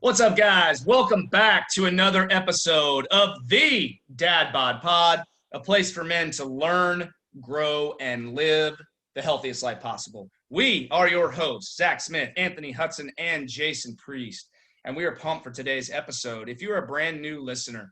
What's up, guys? Welcome back to another episode of the Dad Bod Pod, a place for men to learn, grow, and live the healthiest life possible. We are your hosts, Zach Smith, Anthony Hudson, and Jason Priest, and we are pumped for today's episode. If you're a brand new listener,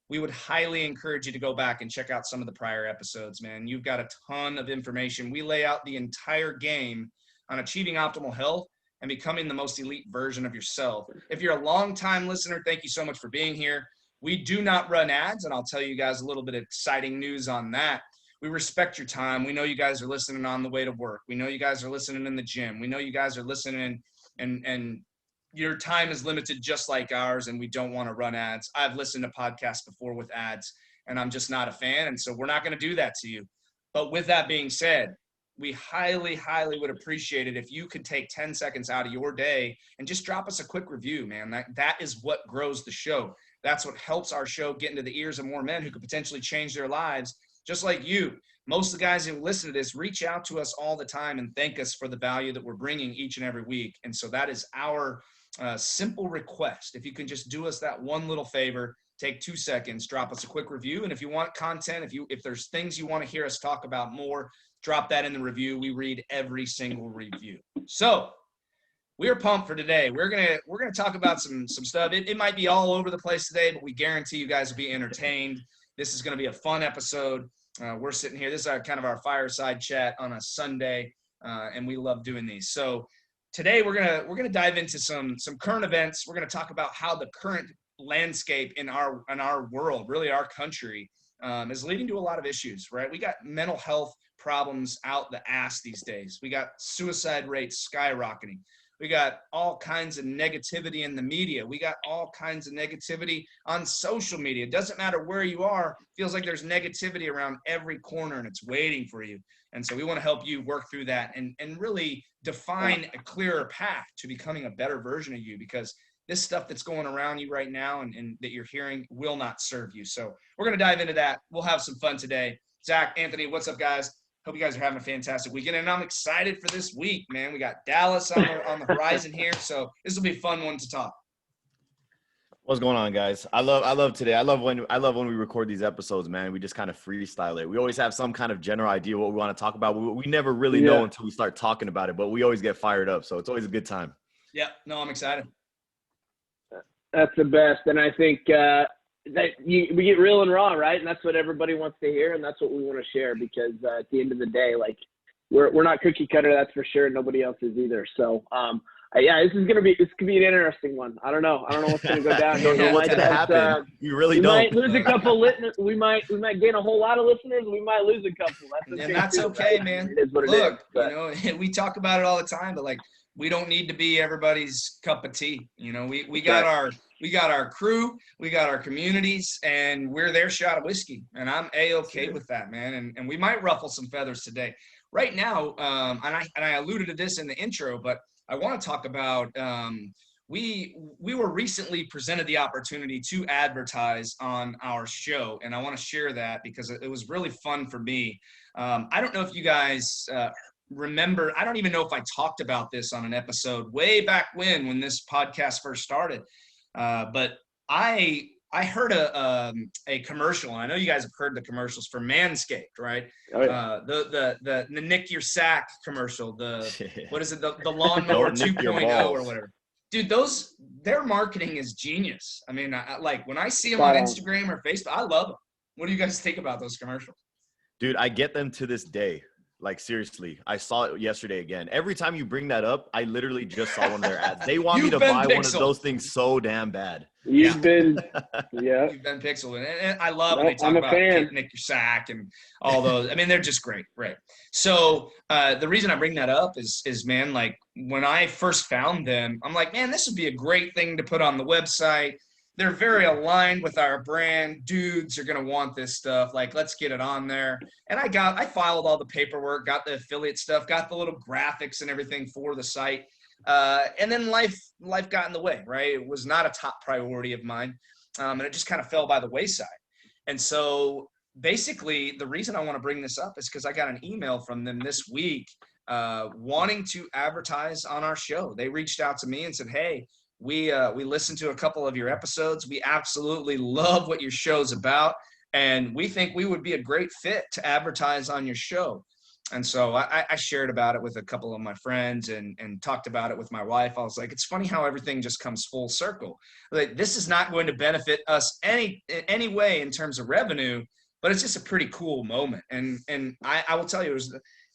we would highly encourage you to go back and check out some of the prior episodes, man. You've got a ton of information. We lay out the entire game on achieving optimal health and becoming the most elite version of yourself. If you're a long-time listener, thank you so much for being here. We do not run ads, and I'll tell you guys a little bit of exciting news on that. We respect your time. We know you guys are listening on the way to work. We know you guys are listening in the gym. We know you guys are listening and your time is limited just like ours, and we don't want to run ads. I've listened to podcasts before with ads, and I'm just not a fan, and so we're not going to do that to you. But with that being said, we highly, highly would appreciate it if you could take 10 seconds out of your day and just drop us a quick review, man. That is what grows the show. That's what helps our show get into the ears of more men who could potentially change their lives, just like you. Most of the guys who listen to this reach out to us all the time and thank us for the value that we're bringing each and every week. And so that is our simple request. If you can just do us that one little favor, take 2 seconds, drop us a quick review. And if you want content, if there's things you want to hear us talk about more, drop that in the review. We read every single review. So we are pumped for today. We're gonna talk about some stuff. It might be all over the place today, but we guarantee you guys will be entertained. This is gonna be a fun episode. We're sitting here. This is kind of our fireside chat on a Sunday, and we love doing these. So today we're gonna dive into some current events. We're gonna talk about how the current landscape in our world, really our country, is leading to a lot of issues. Right? We got mental health problems out the ass these days. We got suicide rates skyrocketing. We got all kinds of negativity in the media. We got all kinds of negativity on social media. It doesn't matter where you are. It feels like there's negativity around every corner and it's waiting for you. And so we want to help you work through that and really define a clearer path to becoming a better version of you, because this stuff that's going around you right now and that you're hearing will not serve you. So we're going to dive into that. We'll have some fun today. Zach, Anthony, what's up, guys? Hope you guys are having a fantastic weekend, and I'm excited for this week, man. We got Dallas on the horizon here, so this will be a fun one to talk. What's going on, guys? I love today. I love when we record these episodes, man. We just kind of freestyle it. We always have some kind of general idea what we want to talk about. We never really know until we start talking about it, but we always get fired up, so it's always a good time. Yeah, no, I'm excited. That's the best, and I think we get real and raw, right? And that's what everybody wants to hear, and that's what we want to share, because at the end of the day, like, we're not cookie cutter, that's for sure. Nobody else is either. So this could be an interesting one. I don't know what's gonna go down. You don't know what's gonna happen. You really don't. Might lose a couple listeners. We might gain a whole lot of listeners. We might lose a couple. That's okay, man. It is what Look, it is. we talk about it all the time, but like, we don't need to be everybody's cup of tea. We got our crew, we got our communities, and we're their shot of whiskey. And I'm A-okay with that, man. And we might ruffle some feathers today. Right now, and I alluded to this in the intro, but I want to talk about we were recently presented the opportunity to advertise on our show, and I want to share that because it was really fun for me. I don't know if you guys remember, I don't even know if I talked about this on an episode way back when this podcast first started. But I heard a commercial, and I know you guys have heard the commercials for Manscaped, right? Oh, yeah. The Nick Your Sack commercial, what is it? The Lawnmower 2.0 or whatever. Dude, their marketing is genius. I mean, like when I see them on Instagram or Facebook, I love them. What do you guys think about those commercials? Dude, I get them to this day. Like, seriously, I saw it yesterday again. Every time you bring that up, I literally just saw one of their ads. They want me to buy one of those things so damn bad. You've been pixel, and I love when they talk about Nick Your Sack and all those. I mean, they're just great, right? So the reason I bring that up is man, like when I first found them, I'm like, man, this would be a great thing to put on the website. They're very aligned with our brand. Dudes are going to want this stuff. Like, let's get it on there. And I filed all the paperwork, got the affiliate stuff, got the little graphics and everything for the site. And then life got in the way, right? It was not a top priority of mine. And it just kind of fell by the wayside. And so basically the reason I want to bring this up is because I got an email from them this week wanting to advertise on our show. They reached out to me and said, hey, We listened to a couple of your episodes. We absolutely love what your show's about, and we think we would be a great fit to advertise on your show. And so I shared about it with a couple of my friends and talked about it with my wife. I was like, it's funny how everything just comes full circle. Like, this is not going to benefit us any way in terms of revenue, but it's just a pretty cool moment. And I will tell you, it was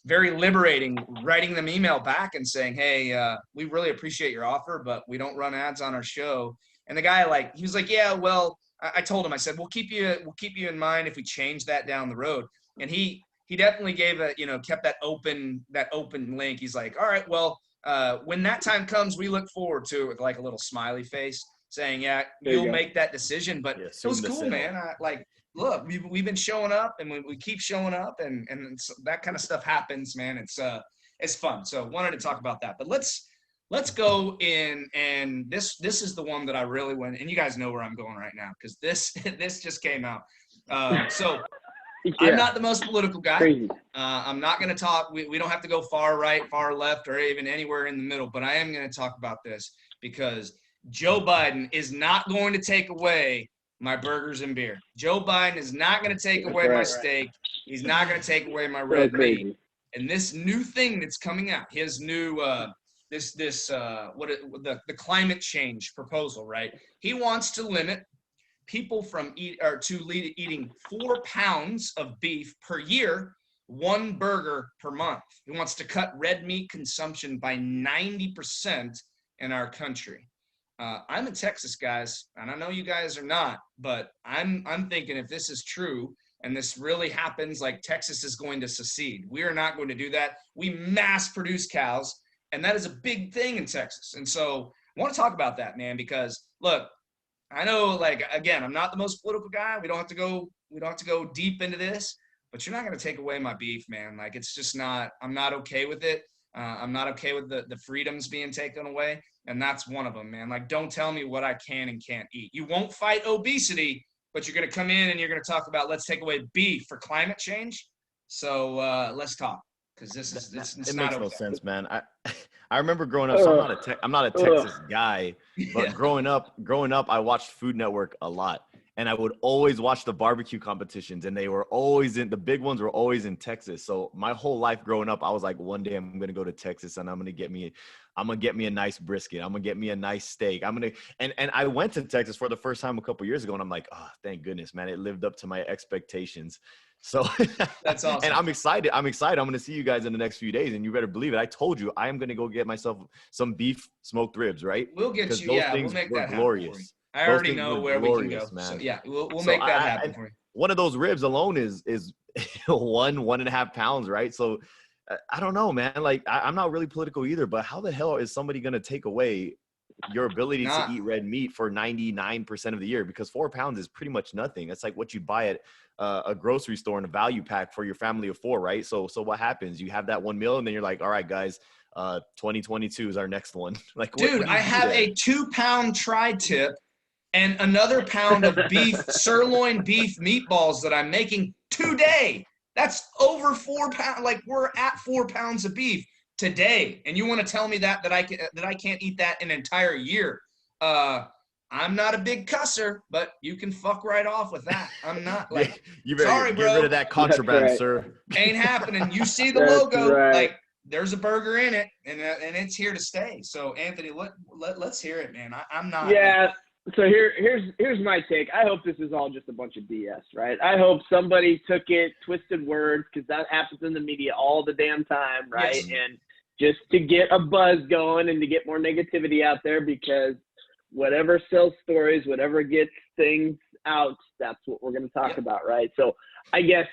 very liberating writing them email back and saying, hey, we really appreciate your offer, but we don't run ads on our show. And the guy, he was like, yeah, well, I told him, I said, we'll keep you in mind if we change that down the road. And he definitely gave kept that open link. He's like, all right, well, when that time comes, we look forward to it, with like a little smiley face saying, yeah, you'll make that decision. But it was cool, man. Look, we've been showing up, and we keep showing up, and that kind of stuff happens, man. It's fun. So wanted to talk about that, but let's go in, and this is the one that I really went, and you guys know where I'm going right now, because this just came out. So yeah. I'm not the most political guy. I'm not going to talk. We don't have to go far right, far left, or even anywhere in the middle. But I am going to talk about this because Joe Biden is not going to take away my burgers and beer. Joe Biden is not going to take away my steak. He's not going to take away my red meat. And this new thing that's coming out, his new the climate change proposal, right? He wants to limit people from eating 4 pounds of beef per year, 1 burger per month. He wants to cut red meat consumption by 90% in our country. I'm in Texas, guys, and I know you guys are not, but I'm thinking if this is true and this really happens, like, Texas is going to secede. We are not going to do that. We mass produce cows, and that is a big thing in Texas. And so I want to talk about that, man, because look, I know, again, I'm not the most political guy. We don't have to go deep into this, but you're not going to take away my beef, man. Like, it's just not. I'm not okay with it. I'm not okay with the freedoms being taken away, and that's one of them, man. Like, don't tell me what I can and can't eat. You won't fight obesity, but you're going to come in and you're going to talk about let's take away beef for climate change. So let's talk, because this it not makes no okay. sense, man. I remember growing up. So I'm not a Texas guy, but growing up, I watched Food Network a lot, and I would always watch the barbecue competitions, and they were always the big ones were always in Texas. So my whole life growing up, I was like, one day I'm gonna go to Texas, and I'm gonna get me a nice brisket. I'm gonna get me a nice steak. And I went to Texas for the first time a couple years ago, and I'm like, oh, thank goodness, man, it lived up to my expectations. So that's awesome. And I'm excited. I'm going to see you guys in the next few days, and you better believe it. I told you I am going to go get myself some beef smoked ribs, right? We'll get you. Yeah, we'll make that glorious. happen for you. I already know where we can go. Man. So yeah, we'll make that happen for you. One of those ribs alone is 1.5 pounds, right? So I don't know, man. Like, I'm not really political either, but how the hell is somebody going to take away your ability to eat red meat for 99% of the year? Because 4 pounds is pretty much nothing. It's like what you buy at a grocery store in a value pack for your family of 4, right? So what happens? You have that one meal, and then you're like, all right, guys, 2022 is our next one. Like, dude, I have a 2-pound tri-tip and another pound of beef, sirloin beef meatballs that I'm making today. That's over 4 pounds. Like, we're at 4 pounds of beef today, and you want to tell me that I can't eat that an entire year? I'm not a big cusser, but you can fuck right off with that. I'm not, like, you better sorry, get bro. rid of that contraband, sir. Ain't happening. You see the logo, like, there's a burger in it, and it's here to stay. So Anthony, let's hear it, man. I'm not. Yeah. So here's my take. I hope this is all just a bunch of BS, right? I hope somebody took it, twisted words, because that happens in the media all the damn time, right? Yes. And just to get a buzz going and to get more negativity out there, because whatever sells stories, whatever gets things out, that's what we're going to talk about, right? So I guess,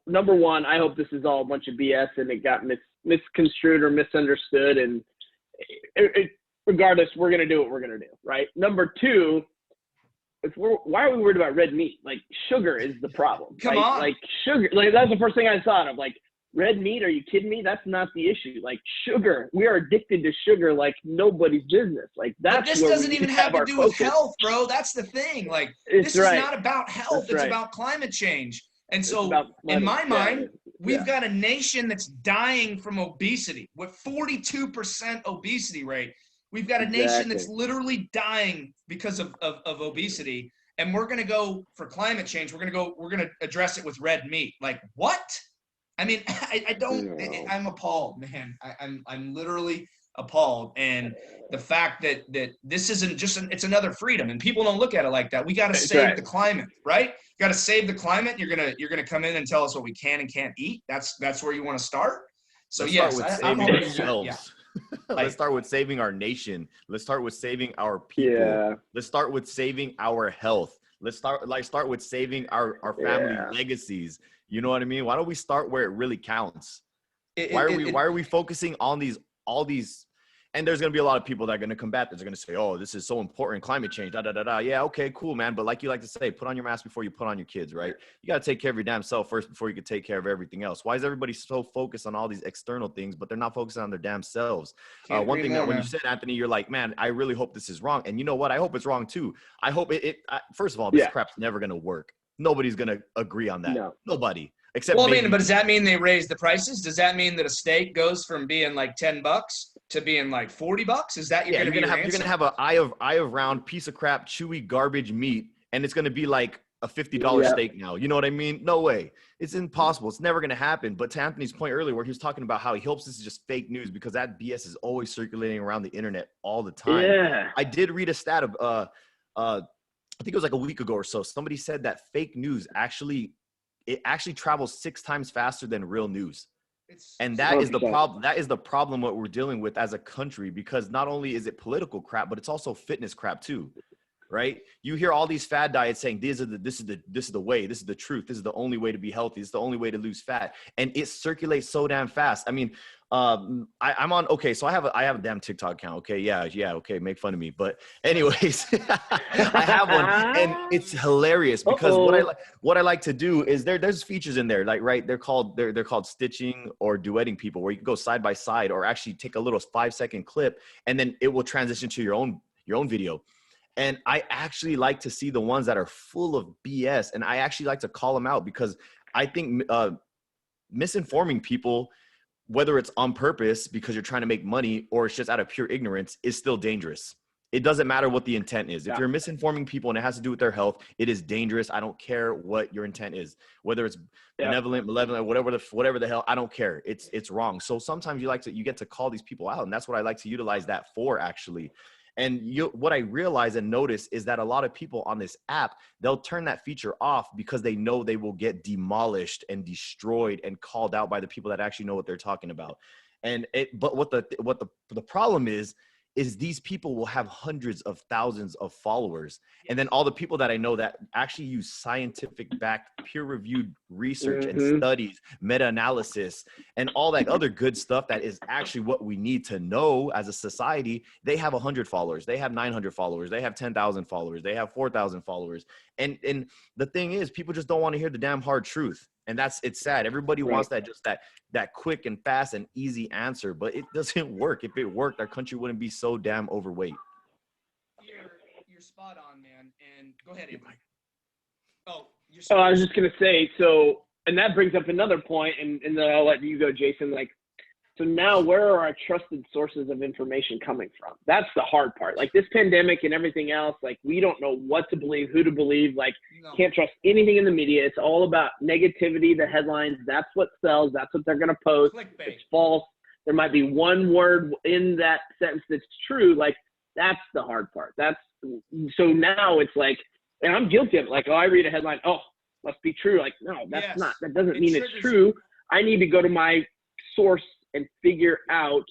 number one, I hope this is all a bunch of BS and it got misconstrued or misunderstood. And regardless, we're going to do what we're going to do, right? Number two, why are we worried about red meat? Like, sugar is the problem. Come on. Like, sugar, like, that's the first thing I thought of. Like, red meat, are you kidding me? That's not the issue. Like, sugar, we are addicted to sugar like nobody's business. Like, that's but this doesn't even have to do with health, bro. That's the thing. Like, this is not about health. It's about climate change. And so, in my mind, we've got a nation that's dying from obesity with 42% obesity rate. We've got a nation that's literally dying because of obesity. And we're going to go for climate change. We're going to address it with red meat. Like, what? I mean, I'm appalled, man. I'm literally appalled. And the fact that this isn't just, it's another freedom, and people don't look at it like that. We got to save the climate, right? You got to save the climate. You're going to come in and tell us what we can and can't eat. That's where you want to start. So Let's start with saving ourselves. Yeah. Let's start with saving our nation. Let's start with saving our people. Yeah. Let's start with saving our health. Let's start with saving our family legacies. You know what I mean? Why don't we start where it really counts? Why are we focusing on all these? And there's going to be a lot of people that are going to combat this. They're going to say, oh, this is so important. Climate change, Yeah, okay, cool, man. But like you like to say, put on your mask before you put on your kids, right? You got to take care of your damn self first before you can take care of everything else. Why is everybody so focused on all these external things, but they're not focusing on their damn selves? One thing that when you said, Anthony, you're like, man, I really hope this is wrong. And you know what? I hope it's wrong too. I hope first of all, this crap's never going to work. Nobody's going to agree on that. No. Nobody. Except but does that mean they raise the prices? Does that mean that a steak goes from being like $10 to being like $40? Is that you're gonna have an eye of round piece of crap, chewy garbage meat, and it's gonna be like a $50 steak now? You know what I mean? No way. It's impossible. It's never gonna happen. But to Anthony's point earlier, where he was talking about how he hopes this is just fake news because that BS is always circulating around the internet all the time. Yeah. I did read a stat of I think it was like a week ago or so. Somebody said that fake news actually travels 6 times faster than real news. And that is the problem. That is the problem what we're dealing with as a country, because not only is it political crap, but it's also fitness crap too, right? You hear all these fad diets saying this is the way, this is the truth, this is the only way to be healthy, this is the only way to lose fat, and it circulates so damn fast. I mean, I'm on, okay, so I have a damn TikTok account. Okay, yeah, okay, make fun of me, but anyways, I have one, and it's hilarious because what I like to do is there's features in there, like, right, they're called stitching or duetting people, where you can go side by side or actually take a little 5-second clip and then it will transition to your own video. And I actually like to see the ones that are full of BS, and I actually like to call them out, because I think misinforming people, whether it's on purpose because you're trying to make money or it's just out of pure ignorance, is still dangerous. It doesn't matter what the intent is. If you're misinforming people and it has to do with their health, it is dangerous. I don't care what your intent is, whether it's benevolent, malevolent, whatever the hell, I don't care. It's wrong. So sometimes you get to call these people out, and that's what I like to utilize that for, actually. And what I realize and notice is that a lot of people on this app, they'll turn that feature off because they know they will get demolished and destroyed and called out by the people that actually know what they're talking about. But what the problem is these people will have hundreds of thousands of followers. And then all the people that I know that actually use scientific backed, peer-reviewed research and studies, meta-analysis, and all that other good stuff that is actually what we need to know as a society, they have 100 followers, they have 900 followers, they have 10,000 followers, they have 4,000 followers. And the thing is, people just don't want to hear the damn hard truth. And it's sad. Everybody wants that quick and fast and easy answer, but it doesn't work. If it worked, our country wouldn't be so damn overweight. You're spot on, man. And go ahead, Anthony. I was just gonna say, so, and that brings up another point, and then I'll let you go, Jason. Like, so now where are our trusted sources of information coming from? That's the hard part. Like, this pandemic and everything else, like, we don't know what to believe, who to believe. Like, can't trust anything in the media. It's all about negativity, the headlines. That's what sells. That's what they're going to post. Clickbait. It's false. There might be one word in that sentence that's true. Like, that's the hard part. So now it's like, and I'm guilty of it. Like, oh, I read a headline. Oh, must be true. Like, no, that's not. That doesn't mean it's true. I need to go to my source and figure out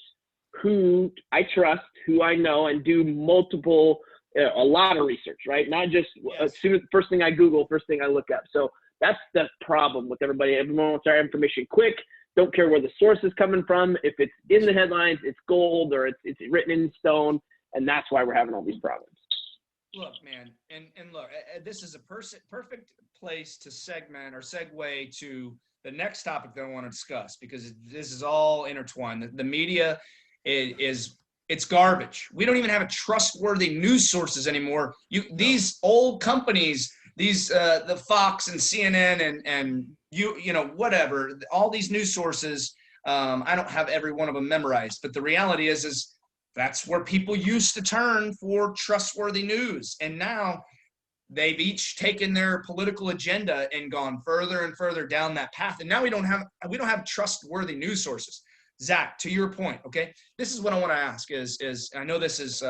who I trust, who I know, and do a lot of research, right? Not just as soon as first thing I Google, first thing I look up. So that's the problem with everybody. Everyone wants our information quick. Don't care where the source is coming from. If it's in the headlines, it's gold, or it's written in stone, and that's why we're having all these problems. Look, man, and look, this is a perfect place to segment or segue to the next topic that I want to discuss, because this is all intertwined. The media it's garbage. We don't even have a trustworthy news sources anymore. These old companies, the Fox and CNN and whatever, all these news sources, I don't have every one of them memorized, but the reality is That's where people used to turn for trustworthy news. And now they've each taken their political agenda and gone further and further down that path. And now we don't have trustworthy news sources. Zach, to your point, okay, this is what I want to ask is I know this is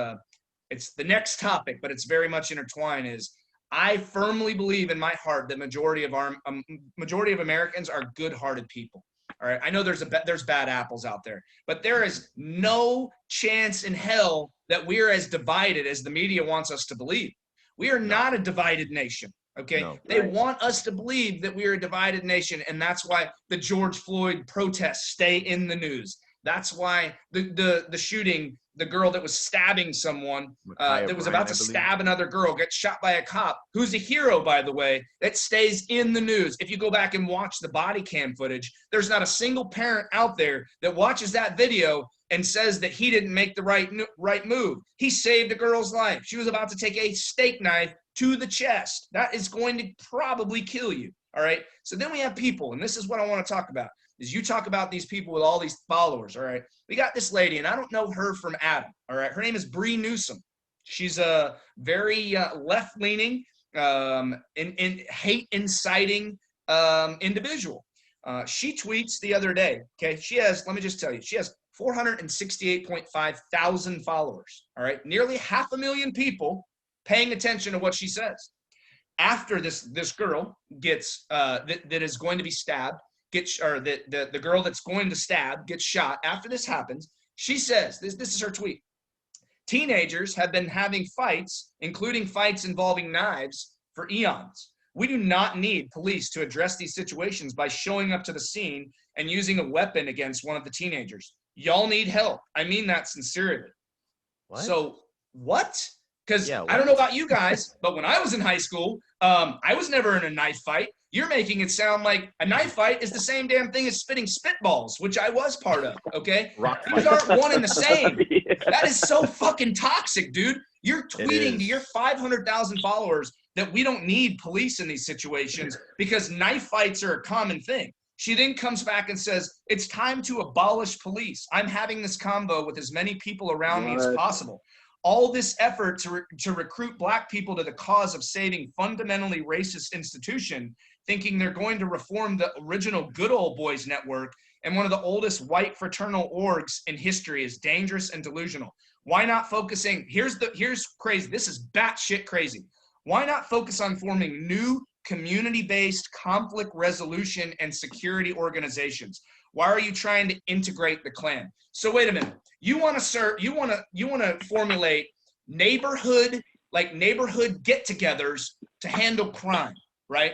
it's the next topic, but it's very much intertwined. Is I firmly believe in my heart that majority of Americans are good-hearted people. All right, I know there's bad apples out there, but there is no chance in hell that we're as divided as the media wants us to believe. We are not a divided nation. Okay, they want us to believe that we are a divided nation, and that's why the George Floyd protests stay in the news. That's why the shooting, the girl that was stabbing someone, that was about to stab another girl, gets shot by a cop, who's a hero, by the way, that stays in the news. If you go back and watch the body cam footage, there's not a single parent out there that watches that video and says that he didn't make the right move. He saved a girl's life. She was about to take a steak knife to the chest. That is going to probably kill you. All right. So then we have people, and this is what I want to talk about. Is you talk about these people with all these followers, all right? We got this lady, and I don't know her from Adam, all right? Her name is Bree Newsom. She's a very left-leaning, hate-inciting individual. She tweets the other day, okay? Let me just tell you, she has 468.5 thousand followers, all right? Nearly 500,000 people paying attention to what she says. After this girl gets, that is going to be stabbed, the girl that's going to stab gets shot. After this happens, she says, this is her tweet. Teenagers have been having fights, including fights involving knives, for eons. We do not need police to address these situations by showing up to the scene and using a weapon against one of the teenagers. Y'all need help. I mean that sincerely. What? So what? Because I don't know about you guys, but when I was in high school, I was never in a knife fight. You're making it sound like a knife fight is the same damn thing as spitting spitballs, which I was part of, okay? These aren't one and the same. That is so fucking toxic, dude. You're tweeting to your 500,000 followers that we don't need police in these situations because knife fights are a common thing. She then comes back and says, it's time to abolish police. I'm having this convo with as many people around me as possible. All this effort to recruit Black people to the cause of saving fundamentally racist institution, thinking they're going to reform the original Good Old Boys network and one of the oldest white fraternal orgs in history, is dangerous and delusional. Why not focusing? Here's crazy. This is batshit crazy. Why not focus on forming new community-based conflict resolution and security organizations? Why are you trying to integrate the Klan? So wait a minute. You want to formulate neighborhood get-togethers to handle crime, right?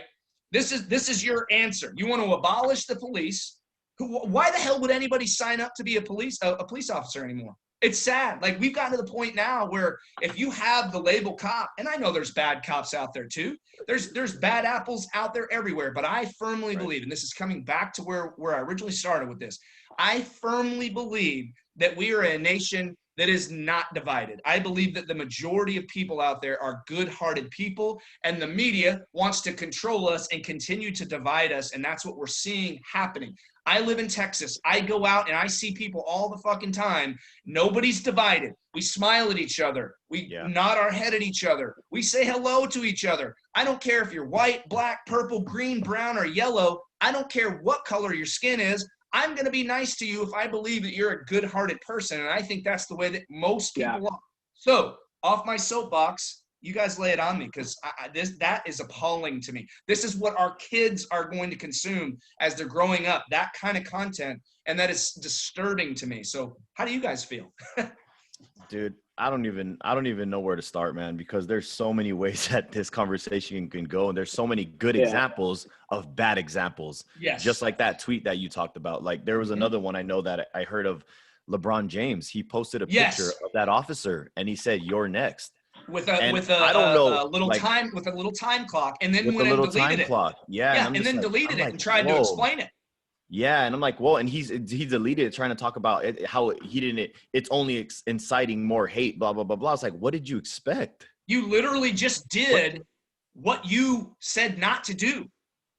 This is your answer. You want to abolish the police. Why the hell would anybody sign up to be a police officer anymore? It's sad. Like, we've gotten to the point now where if you have the label cop, and I know there's bad cops out there too. There's bad apples out there everywhere, but I firmly believe, and this is coming back to where I originally started with this, I firmly believe that we are a nation that is not divided. I believe that the majority of people out there are good-hearted people, and the media wants to control us and continue to divide us, and that's what we're seeing happening. I live in Texas. I go out and I see people all the fucking time. Nobody's divided. We smile at each other. We nod our head at each other. We say hello to each other. I don't care if you're white, black, purple, green, brown, or yellow. I don't care what color your skin is. I'm going to be nice to you if I believe that you're a good-hearted person, and I think that's the way that most people are. So, off my soapbox, you guys lay it on me, because that is appalling to me. This is what our kids are going to consume as they're growing up, that kind of content, and that is disturbing to me. So how do you guys feel? Dude, I don't even know where to start, man, because there's so many ways that this conversation can go, and there's so many good examples of bad examples. Yes. Just like that tweet that you talked about. Like, there was another one I know that I heard of, LeBron James. He posted a picture of that officer, and he said, "You're next." With a little time clock, and then went and deleted it. Yeah, and then deleted it and tried to explain it. Yeah, and I'm like, well, and he deleted it trying to talk about it, how he didn't. It's only inciting more hate. Blah blah blah blah. It's like, what did you expect? You literally just did what you said not to do.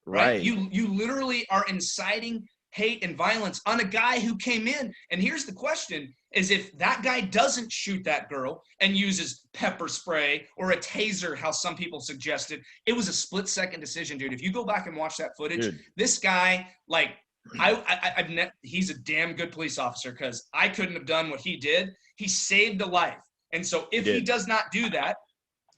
Right? You literally are inciting hate and violence on a guy who came in. And here's the question: is if that guy doesn't shoot that girl and uses pepper spray or a taser, how some people suggested, it was a split-second decision, dude. If you go back and watch that footage, Dude. this guy, like, he's a damn good police officer, because I couldn't have done what he did. He saved a life. And so if he does not do that,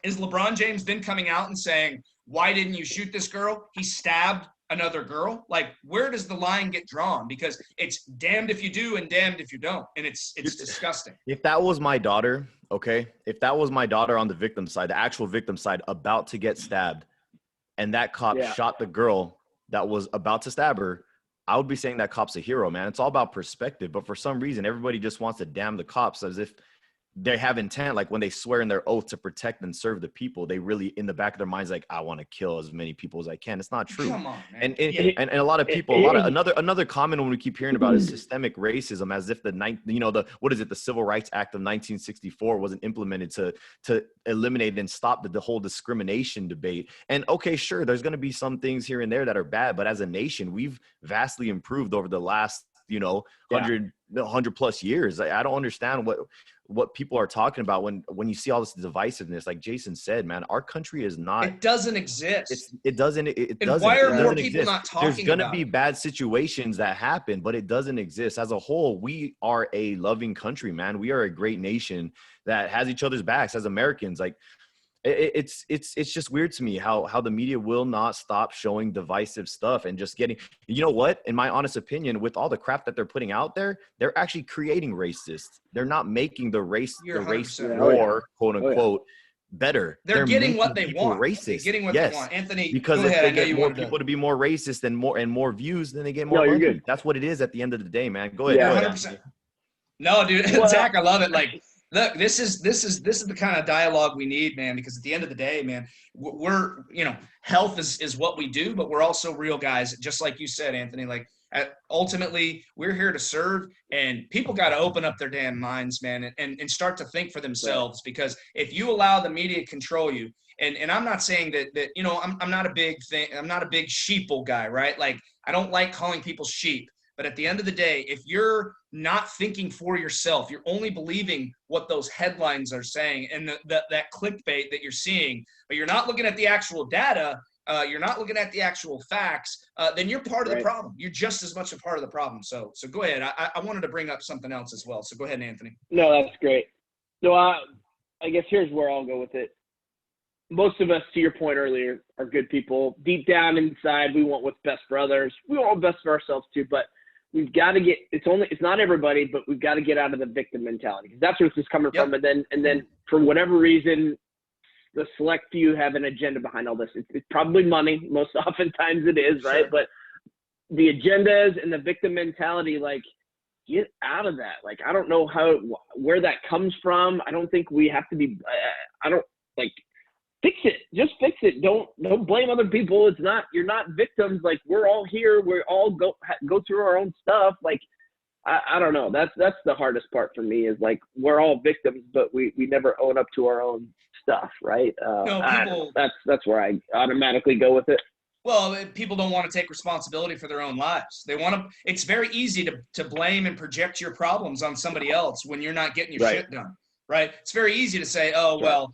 is LeBron James then coming out and saying, why didn't you shoot this girl? He stabbed another girl. Like, where does the line get drawn? Because it's damned if you do and damned if you don't. And it's disgusting. If that was my daughter, okay, if that was my daughter on the victim side, the actual victim side, about to get stabbed, and that cop shot the girl that was about to stab her, I would be saying that cop's a hero, man. It's all about perspective. But for some reason, everybody just wants to damn the cops as if they have intent. Like when they swear in their oath to protect and serve the people, they really, in the back of their minds, like, I want to kill as many people as I can. It's not true. Come on, man. And a lot of people, another common one we keep hearing about is systemic racism, as if the Civil Rights Act of 1964 wasn't implemented to eliminate and stop the whole discrimination debate. And okay, sure, there's going to be some things here and there that are bad, but as a nation, we've vastly improved over the last 100 plus years. I don't understand what people are talking about when you see all this divisiveness. Like Jason said, man, our country is not. It doesn't exist. It doesn't. Why are more people exist. not talking about it? There's going to be bad situations that happen, but it doesn't exist. As a whole, we are a loving country, man. We are a great nation that has each other's backs as Americans. Like, it's just weird to me how the media will not stop showing divisive stuff and just getting, you know what, in my honest opinion, with all the crap that they're putting out there, they're actually creating racists. They're not making the race war, quote unquote, better. They're getting what they want. Racist. They're getting what they want. Anthony, because go if ahead. they get more people to be more racist and more views, then they get more money. Good. That's what it is at the end of the day, man. Go ahead. Yeah, 100%. No, dude, Zach, I love it. Like, look, this is the kind of dialogue we need, man, because at the end of the day, man, we're, health is what we do, but we're also real guys, just like you said, Anthony. Like, ultimately, we're here to serve, and people got to open up their damn minds, man, and start to think for themselves, because if you allow the media to control you, and I'm not saying that I'm not a big sheeple guy, right? Like, I don't like calling people sheep. But at the end of the day, if you're not thinking for yourself, you're only believing what those headlines are saying and that clickbait that you're seeing, but you're not looking at the actual data, you're not looking at the actual facts, then you're part of the problem. You're just as much a part of the problem. So go ahead. I wanted to bring up something else as well. So go ahead, Anthony. No, that's great. So I guess here's where I'll go with it. Most of us, to your point earlier, are good people. Deep down inside, we want what's best for others. We want what's best for ourselves too, but we've got to get, it's not everybody, but we've got to get out of the victim mentality, because that's where this is coming from. And then for whatever reason, the select few have an agenda behind all this. It's probably money. Most oftentimes it is, right? Sure. But the agendas and the victim mentality, like, get out of that. Like, I don't know where that comes from. I don't think we have to be, fix it. Just fix it. Don't blame other people. You're not victims. Like, we're all here. We all go through our own stuff. Like, I don't know. That's the hardest part for me, is like, we're all victims, but we never own up to our own stuff, right? That's where I automatically go with it. Well, people don't want to take responsibility for their own lives. They want to. It's very easy to blame and project your problems on somebody else when you're not getting your shit done. Right? It's very easy to say, oh, well,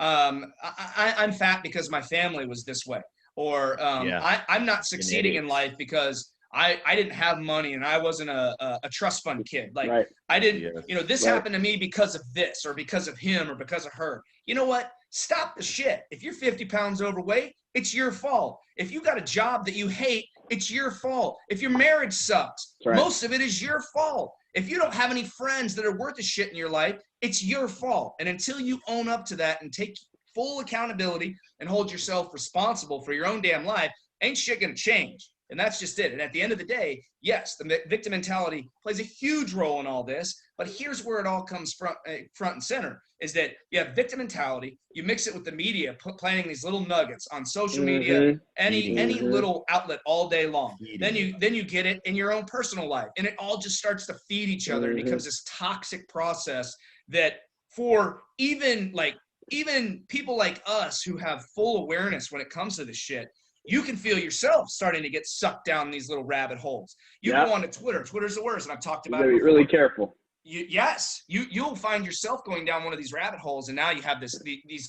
I'm fat because my family was this way. Or I'm not succeeding in life because I didn't have money and I wasn't a trust fund kid. Like, I didn't, this happened to me because of this, or because of him, or because of her. You know what? Stop the shit. If you're 50 pounds overweight, it's your fault. If you got a job that you hate, it's your fault. If your marriage sucks, most of it is your fault. If you don't have any friends that are worth a shit in your life, it's your fault. And until you own up to that and take full accountability and hold yourself responsible for your own damn life, ain't shit gonna change. And that's just it. And at the end of the day, yes, the victim mentality plays a huge role in all this. But here's where it all comes front and center, is that you have victim mentality, you mix it with the media planting these little nuggets on social media, any little outlet all day long. Then you get it in your own personal life, and it all just starts to feed each other. It becomes this toxic process that, for even people like us who have full awareness when it comes to this shit, you can feel yourself starting to get sucked down these little rabbit holes. You go on to Twitter. Twitter's the worst, and I've talked about it before. Really careful. you'll find yourself going down one of these rabbit holes, and now you have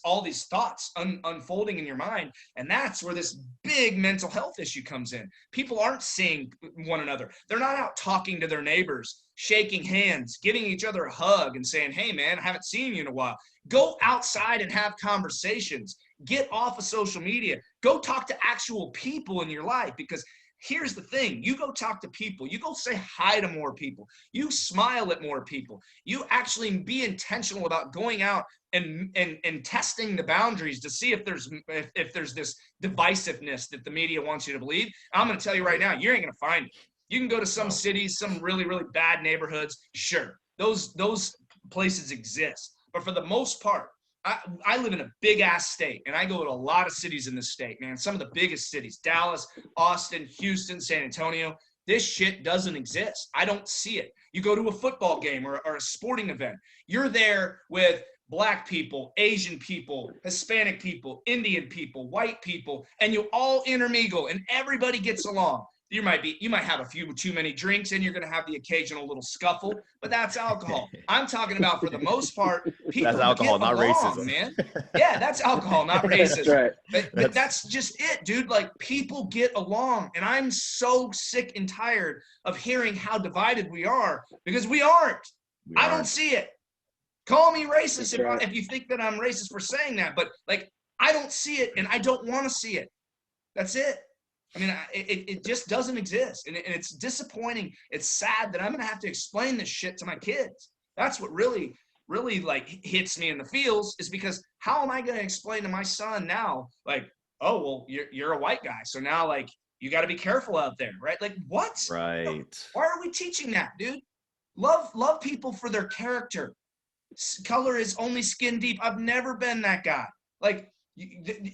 all these thoughts unfolding in your mind, and that's where this big mental health issue comes in. People aren't seeing one another. They're not out talking to their neighbors, shaking hands, giving each other a hug, and saying, "Hey, man, I haven't seen you in a while." Go outside and have conversations. Get off of social media. Go talk to actual people in your life, because here's the thing. You go talk to people. You go say hi to more people. You smile at more people. You actually be intentional about going out and testing the boundaries to see if there's this divisiveness that the media wants you to believe. I'm going to tell you right now, you ain't going to find it. You can go to some cities, some really, really bad neighborhoods. Sure, those places exist. But for the most part, I live in a big ass state, and I go to a lot of cities in this state, man. Some of the biggest cities: Dallas, Austin, Houston, San Antonio. This shit doesn't exist. I don't see it. You go to a football game or a sporting event, you're there with Black people, Asian people, Hispanic people, Indian people, white people, and you all intermingle, and everybody gets along. You might have a few too many drinks, and you're going to have the occasional little scuffle, but that's alcohol. I'm talking about, for the most part, people that's alcohol, get not along, racism, man. Yeah, that's alcohol, not racism. That's right. But that's just it, dude. Like, people get along, and I'm so sick and tired of hearing how divided we are, because we aren't. I don't see it. Call me racist if you think that I'm racist for saying that, but like, I don't see it, and I don't want to see it. That's it. I mean, it just doesn't exist, and it's disappointing. It's sad that I'm going to have to explain this shit to my kids. That's what really, really, like, hits me in the feels, is because how am I going to explain to my son now, like, oh, well, you're a white guy, so now, like, you got to be careful out there, right? Like, what? Right. Why are we teaching that, dude? Love people for their character. Color is only skin deep. I've never been that guy. Like,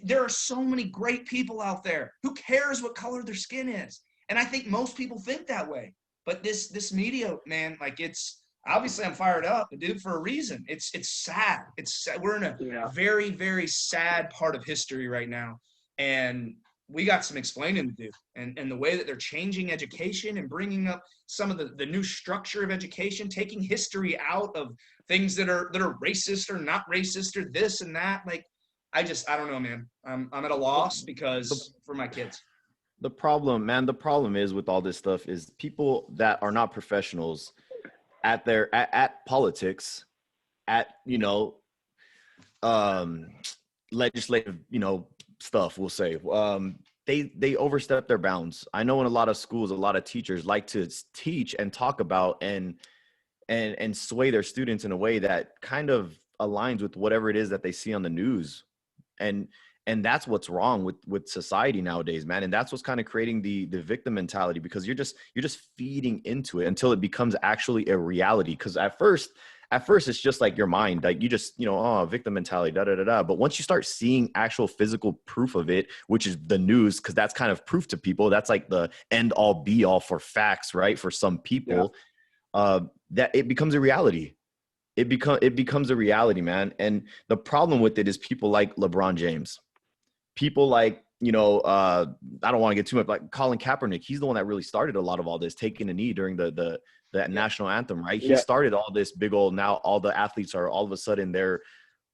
there are so many great people out there. Who cares what color their skin is? And I think most people think that way. But this media, man, like, it's obviously, I'm fired up, dude, for a reason. It's sad. We're in a very, very sad part of history right now, and we got some explaining to do. And the way that they're changing education and bringing up some of the new structure of education, taking history out of things that are racist or not racist or this and that, like, I don't know, man. I'm at a loss for my kids. The problem is with all this stuff is people that are not professionals at politics, at, legislative, stuff, we'll say, they overstep their bounds. I know in a lot of schools, a lot of teachers like to teach and talk about and sway their students in a way that kind of aligns with whatever it is that they see on the news. And that's what's wrong with society nowadays, man. And that's what's kind of creating the victim mentality, because you're just feeding into it until it becomes actually a reality. Because at first it's just like your mind, like you just, victim mentality, da da da da. But once you start seeing actual physical proof of it, which is the news, because that's kind of proof to people. That's like the end all be all for facts, right? For some people, that it becomes a reality. It becomes a reality, man. And the problem with it is people like LeBron James, people like, I don't want to get too much, like Colin Kaepernick. He's the one that really started a lot of all this, taking a knee during the national anthem, right? He started all this big old, now all the athletes are all of a sudden they're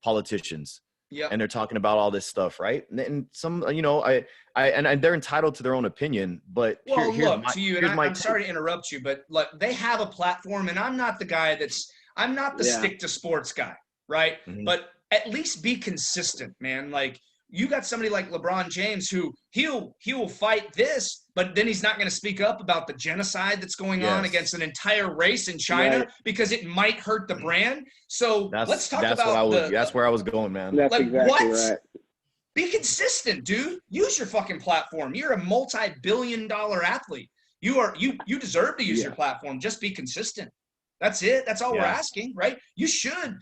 politicians. Yeah. And they're talking about all this stuff, right? And some, and they're entitled to their own opinion, but I'm sorry to interrupt you, but look, they have a platform, and I'm not the guy I'm not the stick to sports guy, right? Mm-hmm. But at least be consistent, man. Like, you got somebody like LeBron James who he will fight this, but then he's not going to speak up about the genocide that's going on against an entire race in China because it might hurt the brand. So let's talk about that's where I was going, man. That's like, exactly right. Be consistent, dude. Use your fucking platform. You're a multi-billion-dollar athlete. You deserve to use your platform. Just be consistent. That's it. That's all we're asking, right? You should.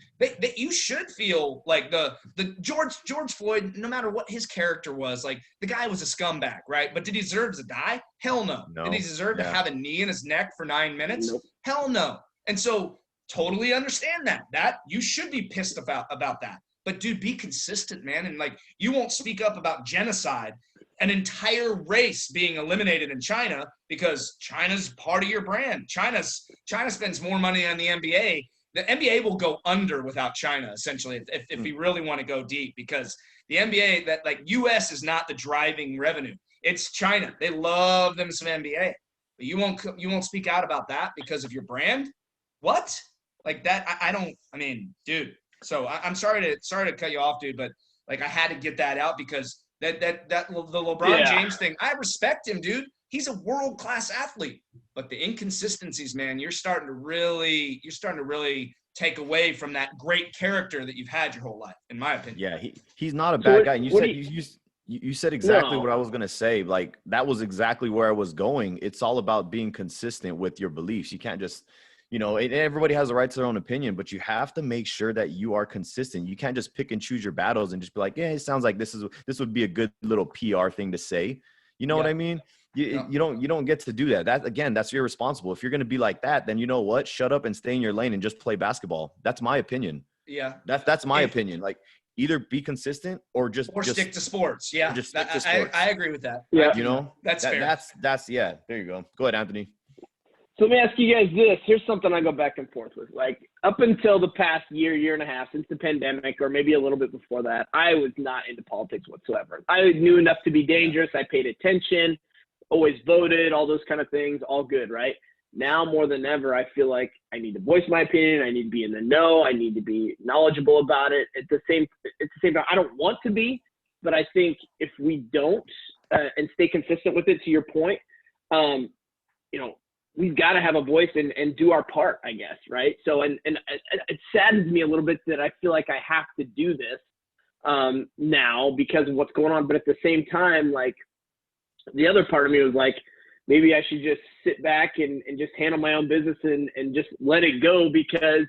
You should feel like the George Floyd, no matter what his character was, like, the guy was a scumbag, right? But did he deserve to die? Hell no. Did he deserve to have a knee in his neck for 9 minutes? Nope. Hell no. And so, totally understand that you should be pissed about that. But dude, be consistent, man. And like, you won't speak up about genocide an entire race being eliminated in China because China's part of your brand. China spends more money on the NBA. The NBA will go under without China, essentially, if we really want to go deep, because the NBA, that like US is not the driving revenue. It's China. They love them some NBA. But you won't speak out about that because of your brand? What? Like that, I mean, dude. So I'm sorry to cut you off, dude, but like I had to get that out because the LeBron James thing, I respect him, dude. He's a world-class athlete, but the inconsistencies, man, you're starting to really take away from that great character that you've had your whole life, in my opinion. Yeah, he's not a bad guy. And you said exactly what I was going to say. Like, that was exactly where I was going. It's all about being consistent with your beliefs. You can't just, everybody has a right to their own opinion, but you have to make sure that you are consistent. You can't just pick and choose your battles and just be like, yeah, it sounds like this would be a good little PR thing to say. You know what I mean? You don't get to do that. That's irresponsible. If you're going to be like that, then you know what? Shut up and stay in your lane and just play basketball. That's my opinion. Yeah. That's my opinion. Like, either be consistent or stick to sports. Yeah. Just stick to sports. I agree with that. Yeah. That's fair. Yeah. There you go. Go ahead, Anthony. So let me ask you guys this. Here's something I go back and forth with. Like, up until the past year and a half, since the pandemic, or maybe a little bit before that, I was not into politics whatsoever. I knew enough to be dangerous. I paid attention, always voted, all those kind of things, all good, right? Now more than ever, I feel like I need to voice my opinion. I need to be in the know. I need to be knowledgeable about it. At the same time, I don't want to be, but I think if we don't and stay consistent with it, to your point, we've got to have a voice and do our part, I guess, right? So, and it saddens me a little bit that I feel like I have to do this now because of what's going on. But at the same time, like, the other part of me was like, maybe I should just sit back and just handle my own business and just let it go because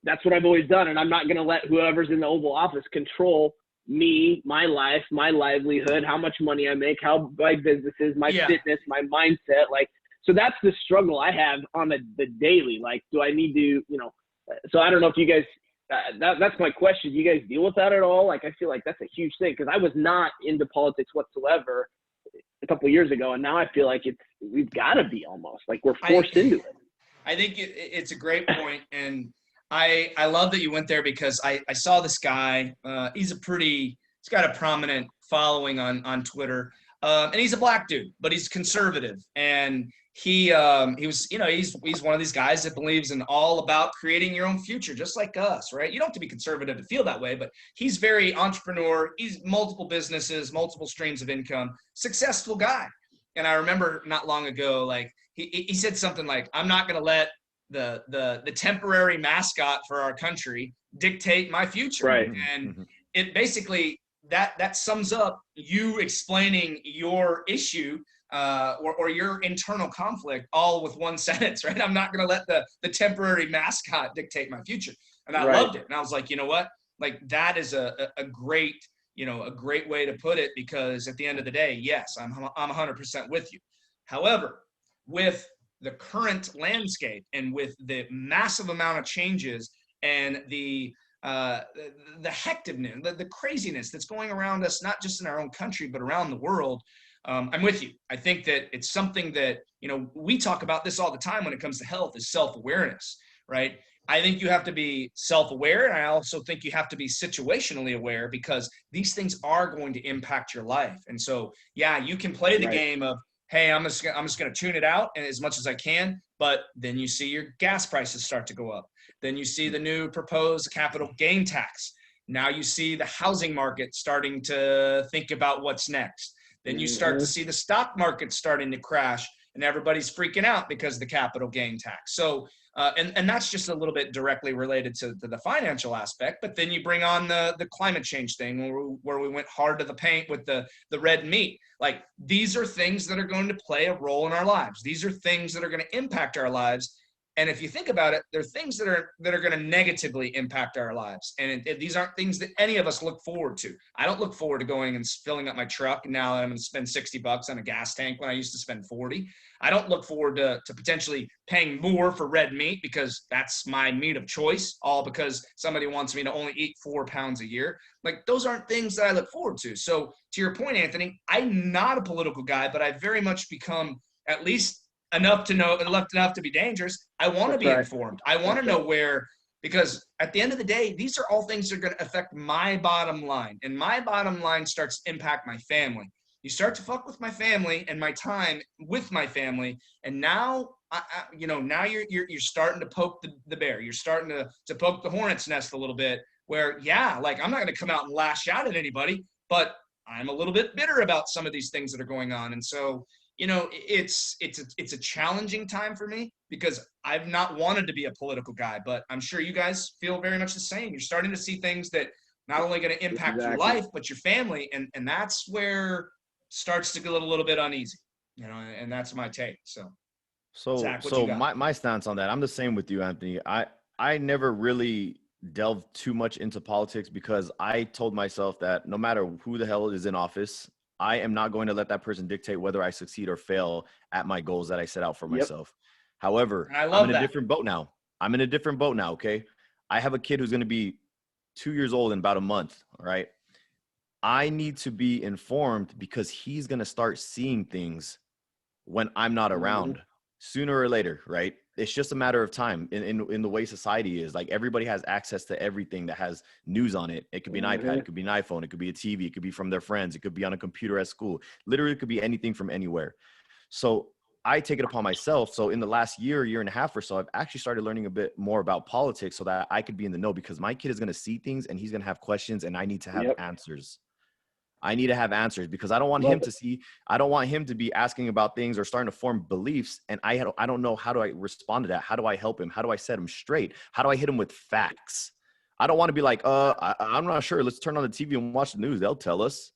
that's what I've always done. And I'm not going to let whoever's in the Oval Office control me, my life, my livelihood, how much money I make, how my business is, my fitness, my mindset. Like, so that's the struggle I have on the daily. Like, do I need to, so I don't know if you guys, that's my question. Do you guys deal with that at all? Like, I feel like that's a huge thing because I was not into politics whatsoever a couple of years ago, and now I feel like we've got to be almost like we're forced into it. I think it's a great point, and I love that you went there because I saw this guy. He's got a prominent following on Twitter, and he's a black dude, but he's conservative, and he's one of these guys that believes in all about creating your own future, just like us, right? You don't have to be conservative to feel that way, but he's very entrepreneur. He's multiple businesses, multiple streams of income, successful guy. And I remember not long ago, like he said something like, "I'm not going to let the temporary mascot for our country dictate my future." Right. And it basically that sums up you explaining your issue. Or your internal conflict all with one sentence, right? I'm not going to let the temporary mascot dictate my future. And I loved it. And I was like, you know what? Like, that is a great, a great way to put it, because at the end of the day, yes, I'm 100% with you. However, with the current landscape and with the massive amount of changes and the hecticness, the craziness that's going around us, not just in our own country, but around the world, I'm with you. I think that it's something that, we talk about this all the time when it comes to health, is self-awareness, right? I think you have to be self-aware, and I also think you have to be situationally aware, because these things are going to impact your life. And so, yeah, you can play the game of, hey, I'm just going to tune it out and as much as I can, but then you see your gas prices start to go up. Then you see the new proposed capital gain tax. Now you see the housing market starting to think about what's next. Then you start to see the stock market starting to crash, and everybody's freaking out because of the capital gain tax. So, and that's just a little bit directly related to the financial aspect. But then you bring on the climate change thing where we went hard to the paint with the red meat. Like, these are things that are going to play a role in our lives. These are things that are going to impact our lives. And if you think about it, there are things that are going to negatively impact our lives. And these aren't things that any of us look forward to. I don't look forward to going and filling up my truck now that I'm going to spend $60 on a gas tank when I used to spend 40. I don't look forward to potentially paying more for red meat because that's my meat of choice, all because somebody wants me to only eat 4 pounds a year. Like, those aren't things that I look forward to. So to your point, Anthony, I'm not a political guy, but I've very much become at least enough to be dangerous. I want to be informed. I want to know where, because at the end of the day, these are all things that are going to affect my bottom line, and my bottom line starts to impact my family. You start to fuck with my family and my time with my family, and now now you're starting to poke the bear. You're starting to poke the hornet's nest a little bit. Where like, I'm not going to come out and lash out at anybody, but I'm a little bit bitter about some of these things that are going on, and so. It's a challenging time for me because I've not wanted to be a political guy, but I'm sure you guys feel very much the same. You're starting to see things that not only going to impact your life, but your family. And that's where it starts to get a little bit uneasy, and that's my take. So Zach, my stance on that, I'm the same with you, Anthony. I never really delved too much into politics because I told myself that no matter who the hell is in office, I am not going to let that person dictate whether I succeed or fail at my goals that I set out for myself. However, I'm in a different boat now. Okay. I have a kid who's going to be 2 years old in about a month. All right. I need to be informed because he's going to start seeing things when I'm not around sooner or later. Right. It's just a matter of time in the way society is. Like, everybody has access to everything that has news on it. It could be an iPad, it could be an iPhone, it could be a TV, it could be from their friends, it could be on a computer at school. Literally, it could be anything from anywhere. So I take it upon myself. So in the last year and a half or so, I've actually started learning a bit more about politics so that I could be in the know, because my kid is going to see things and he's going to have questions, and I need to have answers. I need to have answers because I don't want I don't want him to be asking about things or starting to form beliefs. And I don't know, how do I respond to that? How do I help him? How do I set him straight? How do I hit him with facts? I don't want to be like, I'm not sure. Let's turn on the TV and watch the news. They'll tell us.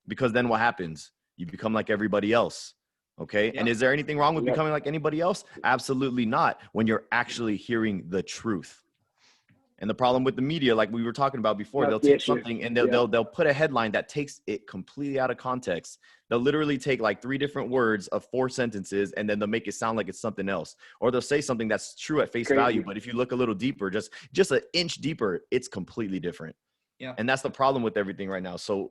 Because then what happens? You become like everybody else. Okay. Yeah. And is there anything wrong with becoming like anybody else? Absolutely not. When you're actually hearing the truth. And the problem with the media, like we were talking about before, they'll take something and they'll put a headline that takes it completely out of context. They'll literally take like 3 different words of 4 sentences, and then they'll make it sound like it's something else. Or they'll say something that's true at face value, but if you look a little deeper, just an inch deeper, it's completely different. Yeah. And that's the problem with everything right now. So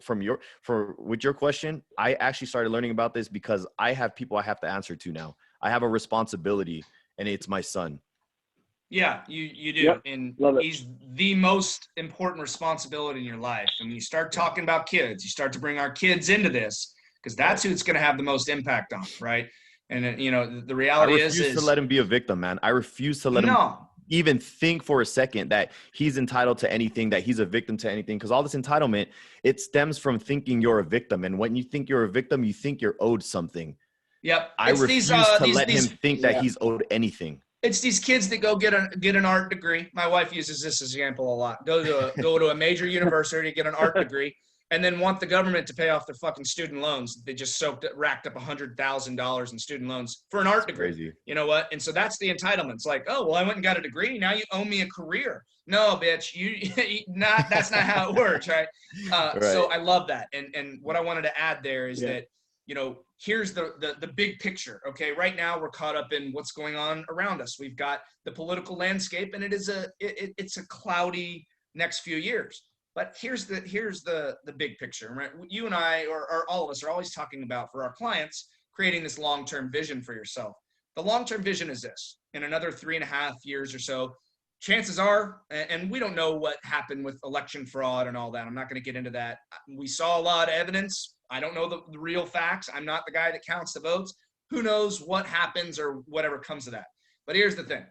with your question, I actually started learning about this because I have people I have to answer to now. I have a responsibility, and it's my son. Yeah, you do. Yep. And he's the most important responsibility in your life. And when you start talking about kids, you start to bring our kids into this, because that's who it's going to have the most impact on, right? And, the reality is – I refuse to let him be a victim, man. I refuse to let him even think for a second that he's entitled to anything, that he's a victim to anything, because all this entitlement, it stems from thinking you're a victim. And when you think you're a victim, you think you're owed something. Yep. I refuse to let him think that he's owed anything. It's these kids that go get an art degree. My wife uses this example a lot. Go to a major university to get an art degree, and then want the government to pay off their fucking student loans. They just racked up $100,000 in student loans for an art degree. Crazy. You know what? And so that's the entitlement. It's like, oh, well, I went and got a degree. Now you owe me a career. No, bitch, that's not how it works, right? Right. So I love that. And what I wanted to add there is that, here's the big picture. Okay. Right now we're caught up in what's going on around us. We've got the political landscape, and it's a cloudy next few years. But here's the big picture, right? You and I, or all of us, are always talking about, for our clients, creating this long-term vision for yourself. The long-term vision is this: in another 3.5 years or so, chances are, and we don't know what happened with election fraud and all that. I'm not going to get into that. We saw a lot of evidence. I don't know the real facts. I'm not the guy that counts the votes. Who knows what happens or whatever comes of that. But here's the thing.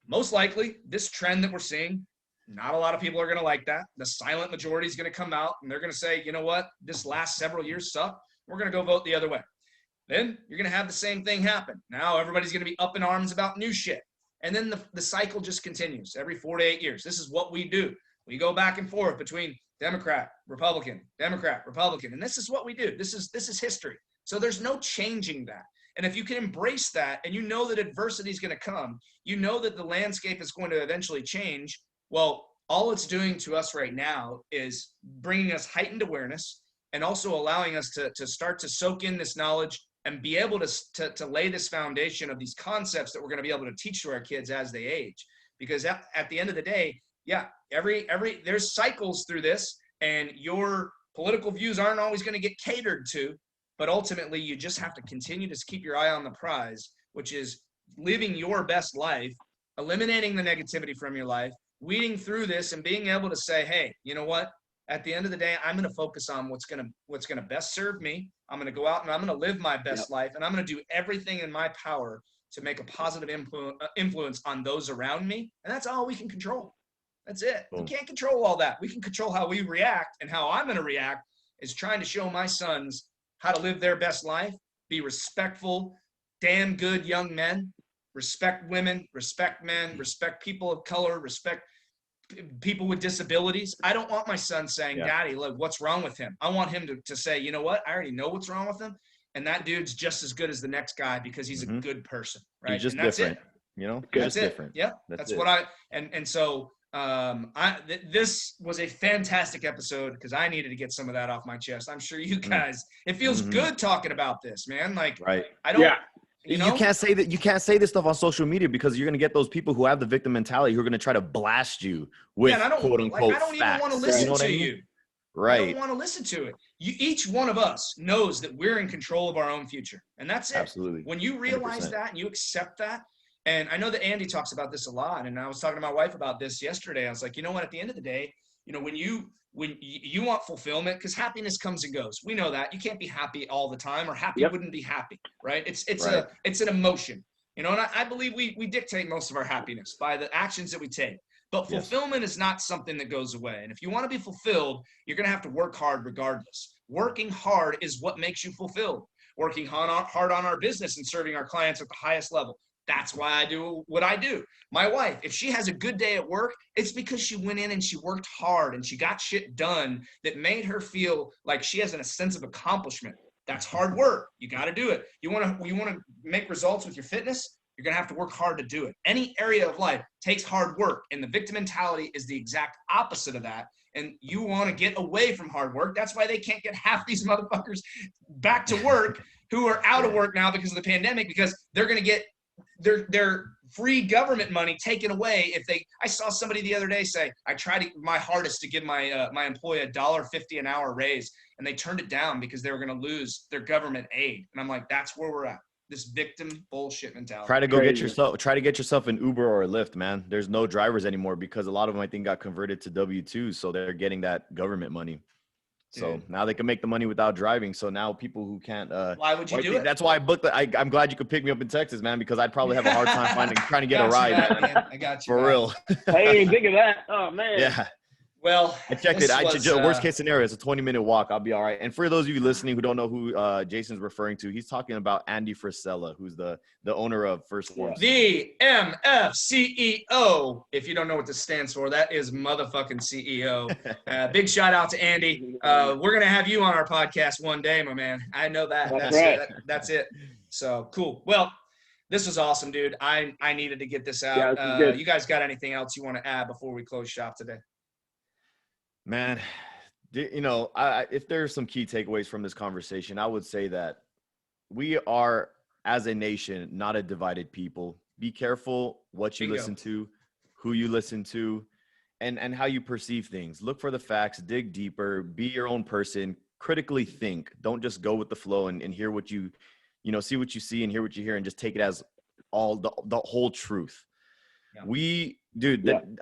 Most likely, this trend that we're seeing, not a lot of people are going to like that. The silent majority is going to come out, and they're going to say, you know what? This last several years sucked. We're going to go vote the other way. Then you're going to have the same thing happen. Now everybody's going to be up in arms about new shit. And then the cycle just continues every 4 to 8 years. This is what we do. We go back and forth between Democrat, Republican, and this is what we do. This is history. So there's no changing that. And if you can embrace that, and you know that adversity is going to come, you know that the landscape is going to eventually change. Well, all it's doing to us right now is bringing us heightened awareness, and also allowing us to start to soak in this knowledge and be able to lay this foundation of these concepts that we're going to be able to teach to our kids as they age. Because at the end of the day, yeah, there's cycles through this, and your political views aren't always going to get catered to, but ultimately you just have to continue to keep your eye on the prize, which is living your best life, eliminating the negativity from your life, weeding through this, and being able to say, hey, you know what? At the end of the day, I'm going to focus on what's going to best serve me. I'm going to go out and I'm going to live my best life, and I'm going to do everything in my power to make a positive influence on those around me. And that's all we can control. That's it. Boom. We can't control all that. We can control how we react, and how I'm going to react is trying to show my sons how to live their best life, be respectful, damn good young men, respect women, respect men, respect people of color, respect people with disabilities. I don't want my son saying, Daddy, look, what's wrong with him? I want him to say, you know what? I already know what's wrong with him. And that dude's just as good as the next guy because he's a good person. Right. He's just and that's different. It. You know, that's it. Different. Yeah. That's what so this was a fantastic episode because I needed to get some of that off my chest. I'm sure you guys, it feels good talking about this, man. Like, I don't, you know? You can't say that. You can't say this stuff on social media because you're going to get those people who have the victim mentality who are going to try to blast you with quote unquote I don't facts. even want to listen to you. Right. I don't want to listen to it. Each one of us knows that we're in control of our own future, and that's it. Absolutely. When you realize 100%. that and you accept that, and I know that Andy talks about this a lot, and I was talking to my wife about this yesterday. I was like, you know what? At the end of the day, you know, when you want fulfillment, because happiness comes and goes. We know that you can't be happy all the time, or happy wouldn't be happy, right? It's an emotion, you know. And I believe we dictate most of our happiness by the actions that we take. But fulfillment is not something that goes away. And if you want to be fulfilled, you're going to have to work hard regardless. Working hard is what makes you fulfilled. Working hard on our business and serving our clients at the highest level. That's why I do what I do. My wife, if she has a good day at work, it's because she went in and she worked hard and she got shit done that made her feel like she has a sense of accomplishment. That's hard work. You got to do it. You want to make results with your fitness? You're going to have to work hard to do it. Any area of life takes hard work, and the victim mentality is the exact opposite of that. And you want to get away from hard work. That's why they can't get half these motherfuckers back to work who are out of work now because of the pandemic, because they're going to get their free government money taken away. I saw somebody the other day say, I tried my hardest to give my employee $1.50 an hour raise, and they turned it down because they were going to lose their government aid. And I'm like, that's where we're at. This victim bullshit mentality. Try to get yourself an Uber or a Lyft, man. There's no drivers anymore because a lot of them, I think, got converted to W-2, so they're getting that government money. So now they can make the money without driving. So now people who can't, why would you do it? That's why I booked. I'm glad you could pick me up in Texas, man, because I'd probably have a hard time trying to get a ride. Man. I got you for real. I didn't even think of that. Oh man. Yeah. Well, I checked it. Worst case scenario, it's a 20-minute walk. I'll be all right. And for those of you listening who don't know who Jason's referring to, he's talking about Andy Frisella, who's the owner of First Forms. The MFCEO. If you don't know what this stands for, that is motherfucking CEO. Big shout out to Andy. We're gonna have you on our podcast one day, my man. I know that. That's it. So cool. Well, this was awesome, dude. I needed to get this out. Yeah, you guys got anything else you want to add before we close shop today? Man, you know, if there's some key takeaways from this conversation, I would say that we are, as a nation, not a divided people. Be careful what you listen to, who you listen to, and how you perceive things. Look for the facts, dig deeper, be your own person, critically think. Don't just go with the flow and hear what you know, see what you see and hear what you hear and just take it as all the whole truth. Yeah.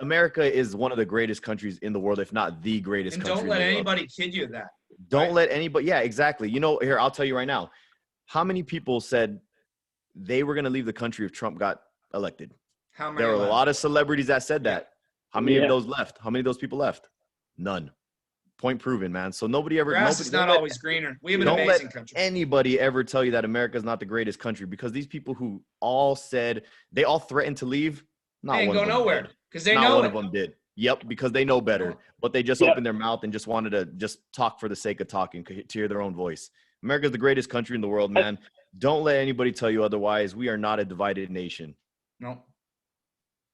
America is one of the greatest countries in the world, if not the greatest country. And don't let anybody kid you that. Don't let anybody. Yeah, exactly. You know, here, I'll tell you right now. How many people said they were going to leave the country if Trump got elected? How many? There were a lot of celebrities that said that. How many of those left? How many of those people left? None. Point proven, man. So nobody ever. Grass is not always greener. We have an amazing country. Don't let anybody ever tell you that America is not the greatest country, because these people who all said, they all threatened to leave. They ain't go nowhere because they know not one of them did. Yep, because they know better. But they just opened their mouth and just wanted to just talk for the sake of talking, to hear their own voice. America's the greatest country in the world, man. Don't let anybody tell you otherwise. We are not a divided nation. No.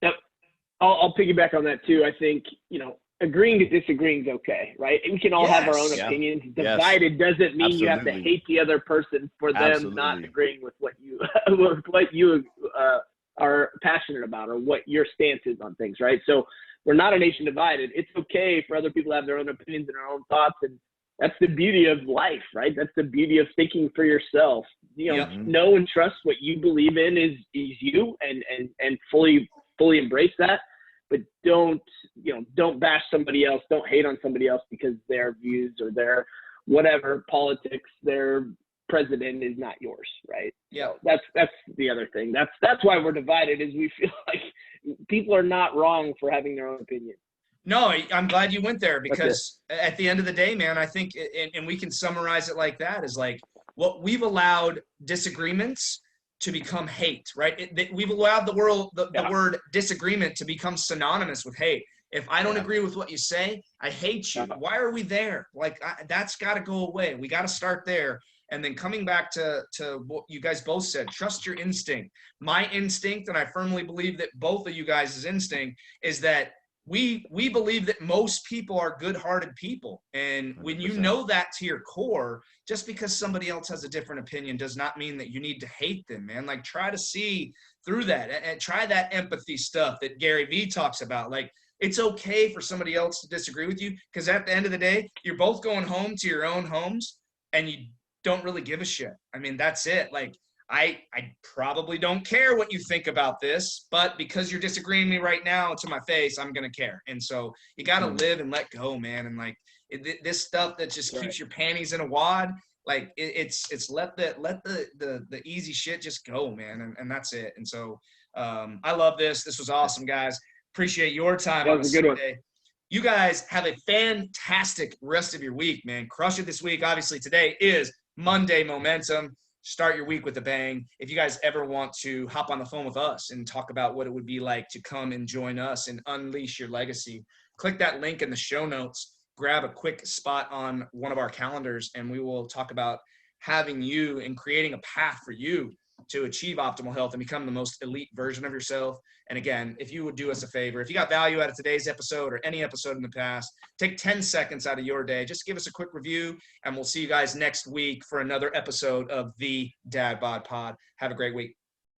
Yep. I'll piggyback on that too. I think, agreeing to disagreeing is okay, right? We can all have our own opinions. Divided doesn't mean you have to hate the other person for them not agreeing with what you are passionate about or what your stance is on things, right? So we're not a nation divided. It's okay for other people to have their own opinions and their own thoughts, and that's the beauty of life, right? That's the beauty of thinking for yourself. Know and trust what you believe in is you, and fully embrace that. But don't bash somebody else. Don't hate on somebody else because their views or their whatever politics, their president is not yours, right? Yeah. So that's the other thing. That's why we're divided, is we feel like people are not wrong for having their own opinion. No, I'm glad you went there, because at the end of the day, man, I think, and we can summarize it like that, is like, what we've allowed disagreements to become hate, right? We've allowed the word disagreement to become synonymous with hate. If I don't agree with what you say, I hate you. Why are we there? Like, that's got to go away. We got to start there. And then coming back to what you guys both said, trust your instinct. My instinct, and I firmly believe that both of you guys' instinct, is that we believe that most people are good-hearted people. And when you know that to your core, just because somebody else has a different opinion does not mean that you need to hate them, man. Like, try to see through that and try that empathy stuff that Gary Vee talks about. Like, it's okay for somebody else to disagree with you, because at the end of the day, you're both going home to your own homes and you don't really give a shit. I mean, that's it. Like, I probably don't care what you think about this, but because you're disagreeing with me right now to my face, I'm going to care. And so you got to live and let go, man. And like this stuff that just keeps your panties in a wad, like it's let the easy shit just go, man. And that's it. And so I love this. This was awesome, guys. Appreciate your time on a Sunday. You guys have a fantastic rest of your week, man. Crush it this week. Obviously, today is Monday Momentum. Start your week with a bang. If you guys ever want to hop on the phone with us and talk about what it would be like to come and join us and unleash your legacy, click that link in the show notes, grab a quick spot on one of our calendars, and we will talk about having you and creating a path for you to achieve optimal health and become the most elite version of yourself. And again, if you would do us a favor, if you got value out of today's episode or any episode in the past, take 10 seconds out of your day. Just give us a quick review, and we'll see you guys next week for another episode of the Dad Bod Pod. Have a great week.